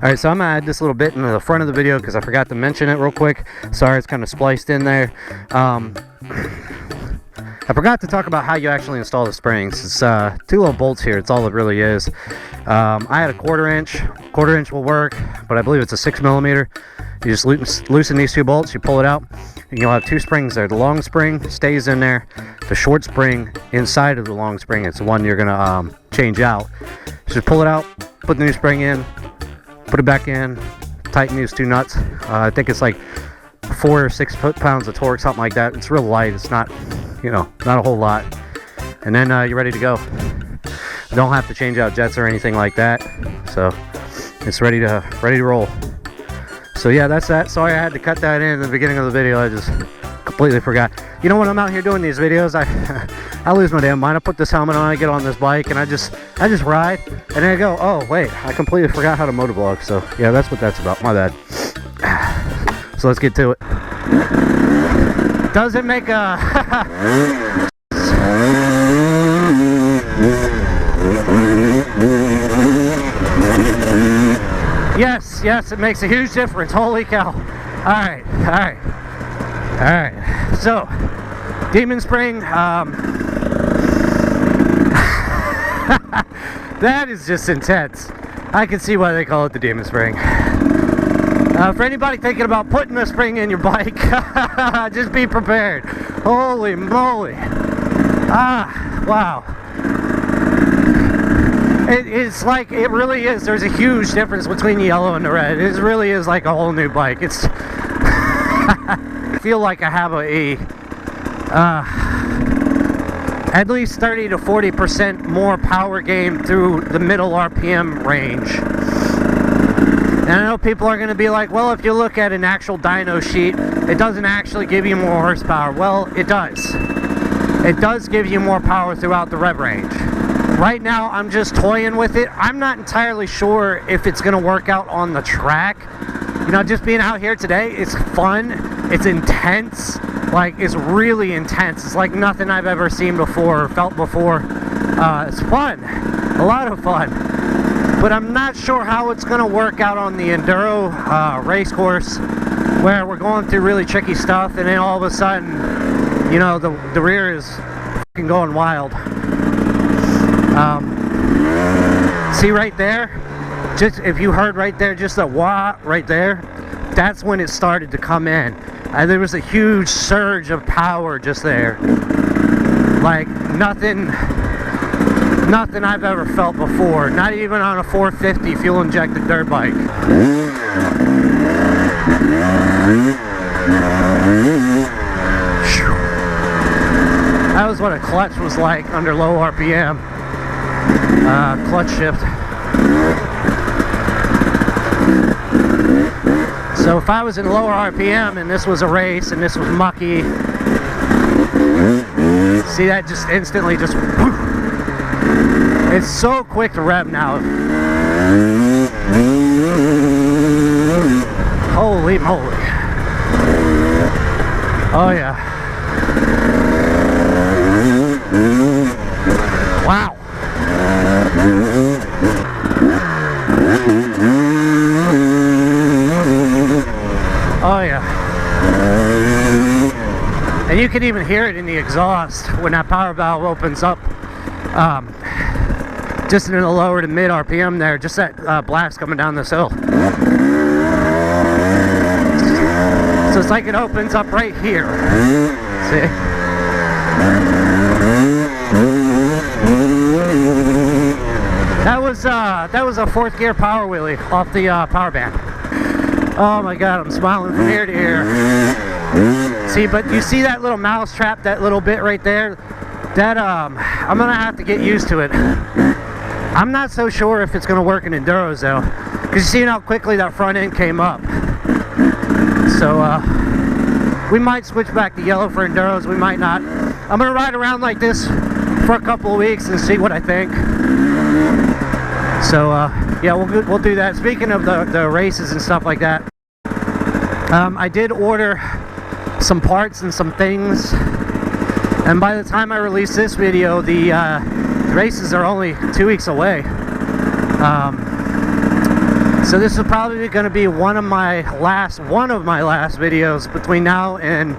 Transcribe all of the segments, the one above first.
Alright, so I'm going to add this little bit into the front of the video because I forgot to mention it real quick. Sorry, it's kind of spliced in there. I forgot to talk about how you actually install the springs. It's 2 little bolts here. It's all it really is. I had a quarter inch will work, but I believe it's a 6mm. You just loosen these 2 bolts, you pull it out, and you'll have 2 springs there. The long spring stays in there. The short spring inside of the long spring, it's the one you're going to change out. Just pull it out, put the new spring in, put it back in, tighten these 2 nuts. I think it's like 4 or 6 foot-pounds of torque, something like that. It's real light. It's not, you know, not a whole lot. And then you're ready to go. You don't have to change out jets or anything like that. So it's ready to roll. So yeah, that's that. Sorry I had to cut that in the beginning of the video. I just completely forgot. You know, when I'm out here doing these videos, I lose my damn mind. I put this helmet on, I get on this bike, and I just ride, and then I go, oh wait, I completely forgot how to motovlog. So yeah, that's what that's about. My bad. So let's get to it. Does it make a Yes, it makes a huge difference. Holy cow. Alright. So, Demon Spring, that is just intense. I can see why they call it the Demon Spring. For anybody thinking about putting a spring in your bike, just be prepared. Holy moly. Wow. It's like, it really is. There's a huge difference between the yellow and the red. It really is like a whole new bike. It's I feel like I have at least 30 to 40% more power gain through the middle RPM range. And I know people are going to be like, well, if you look at an actual dyno sheet, it doesn't actually give you more horsepower. Well, it does. It does give you more power throughout the rev range. Right now, I'm just toying with it. I'm not entirely sure if it's going to work out on the track. You know, just being out here today, it's fun. It's intense. Like, it's really intense. It's like nothing I've ever seen before or felt before. It's fun. A lot of fun. But I'm not sure how it's going to work out on the enduro race course, where we're going through really tricky stuff, and then all of a sudden, you know, the rear is fucking going wild. See right there, just if you heard right there, just a wah right there, that's when it started to come in. There was a huge surge of power just there, like nothing I've ever felt before, not even on a 450 fuel injected dirt bike. That was what a clutch was like under low RPM. Clutch shift. So if I was in lower RPM and this was a race and this was mucky, see that just instantly just whoosh. It's so quick to rev now. Holy moly. Oh yeah. Wow. Oh yeah. And you can even hear it in the exhaust when that power valve opens up. Just in the lower to mid RPM there, just that blast coming down this hill. So it's like it opens up right here. See? That was a 4th gear power wheelie off the power band. Oh my god, I'm smiling from ear to ear. See, but you see that little mouse trap, that little bit right there? That I'm gonna have to get used to it. I'm not so sure if it's gonna work in enduros though, because you see how quickly that front end came up. So we might switch back to yellow for enduros, we might not. I'm gonna ride around like this for a couple of weeks and see what I think. So yeah, we'll do that. Speaking of the races and stuff like that, I did order some parts and some things, and by the time I release this video, the races are only 2 weeks away. So this is probably going to be one of my last videos between now and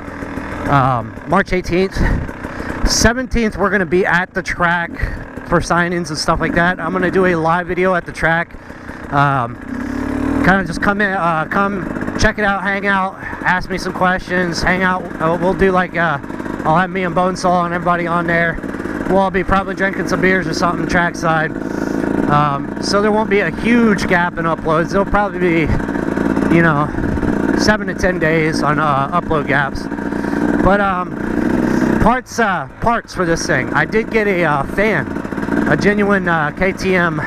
March 18th. 17th we're going to be at the track for sign-ins and stuff like that. I'm going to do a live video at the track. Kind of just come in, come check it out, hang out, ask me some questions, hang out. We'll do like I'll have me and Bonesaw and everybody on there. We'll all be probably drinking some beers or something trackside. So there won't be a huge gap in uploads. There'll probably be, you know, 7 to 10 days on upload gaps. But parts for this thing. I did get a fan, a genuine KTM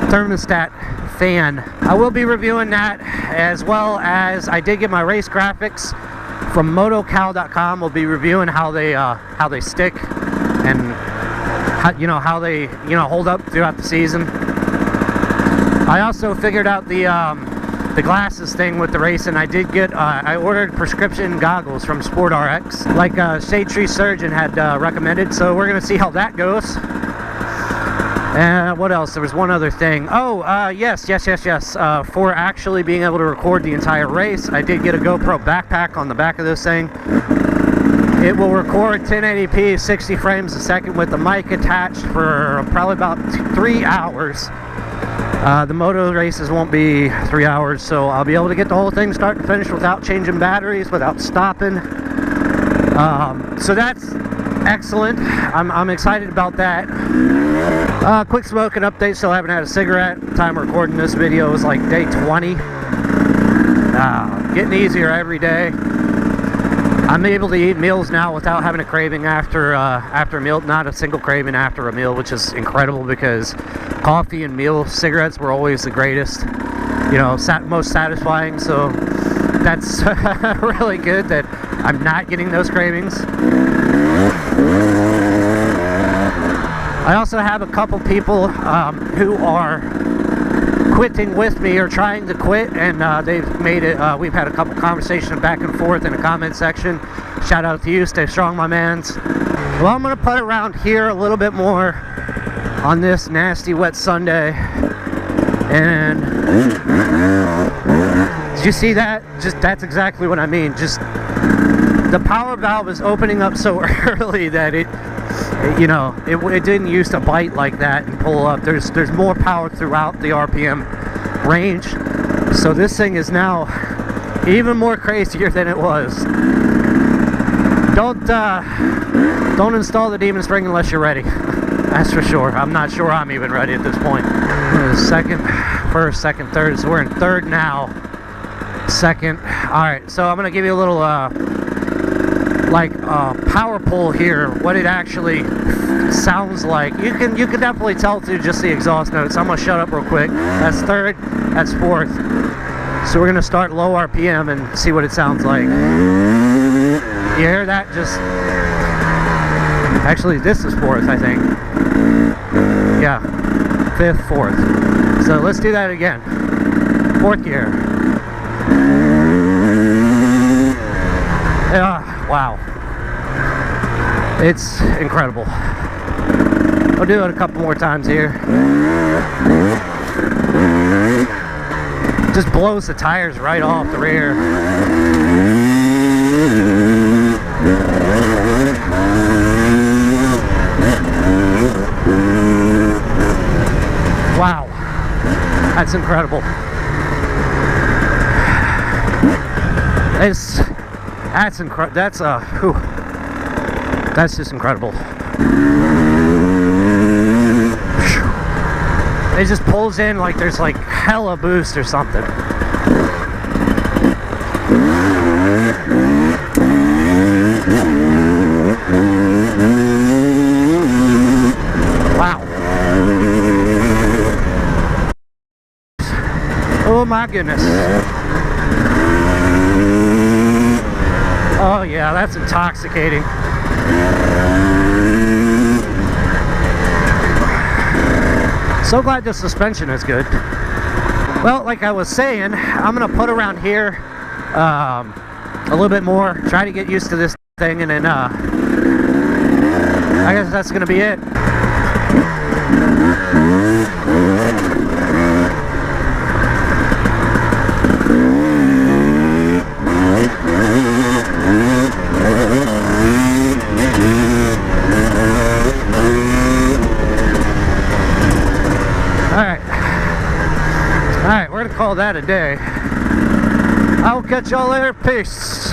thermostat fan. I will be reviewing that, as well as I did get my race graphics from motocal.com. We'll be reviewing how they stick and how they hold up throughout the season. I also figured out the glasses thing with the racing. I did get I ordered prescription goggles from Sport RX, like Shade Tree Surgeon had recommended. So we're gonna see how that goes. And what else? There was one other thing. Oh, yes. For actually being able to record the entire race, I did get a GoPro Backpack on the back of this thing. It will record 1080p, 60 frames a second with the mic attached for probably about 3 hours. The moto races won't be 3 hours, so I'll be able to get the whole thing start to finish without changing batteries, without stopping. So that's excellent. I'm excited about that. Quick smoking update. Still haven't had a cigarette. The time of recording this video is like day 20. Getting easier every day. I'm able to eat meals now without having a craving after a meal. Not a single craving after a meal, which is incredible, because coffee and cigarettes were always the greatest, most satisfying. So that's really good that I'm not getting those cravings. I also have a couple people who are quitting with me or trying to quit, and they've made it. We've had a couple conversations back and forth in the comment section. Shout out to you, stay strong, my mans. Well, I'm gonna put around here a little bit more on this nasty wet Sunday. And did you see that? That's exactly what I mean. Just the power valve is opening up so early that it didn't used to bite like that and pull up. There's more power throughout the RPM range, so this thing is now even more crazier than it was. Don't install the Demon Spring unless you're ready. That's for sure. I'm not sure I'm even ready at this point. First, second, third. So we're in third now. Second. All right. So I'm gonna give you a little power pull here, what it actually sounds like. You can definitely tell through just the exhaust notes. I'm gonna shut up real quick. That's third, that's fourth. So we're gonna start low RPM and see what it sounds like. You hear that? Actually, this is fourth, I think. Yeah, fifth, fourth. So let's do that again. Fourth gear. Wow. It's incredible. I'll do it a couple more times here. Just blows the tires right off the rear. Wow. That's incredible. That's incredible. That's just incredible. It just pulls in like there's like hella boost or something. Wow. Oh my goodness. Oh yeah, that's intoxicating. So glad the suspension is good. Well, like I was saying, I'm gonna put around here a little bit more, try to get used to this thing, and then I guess that's gonna be it. Alright, we're gonna call that a day. I will catch y'all later. Peace.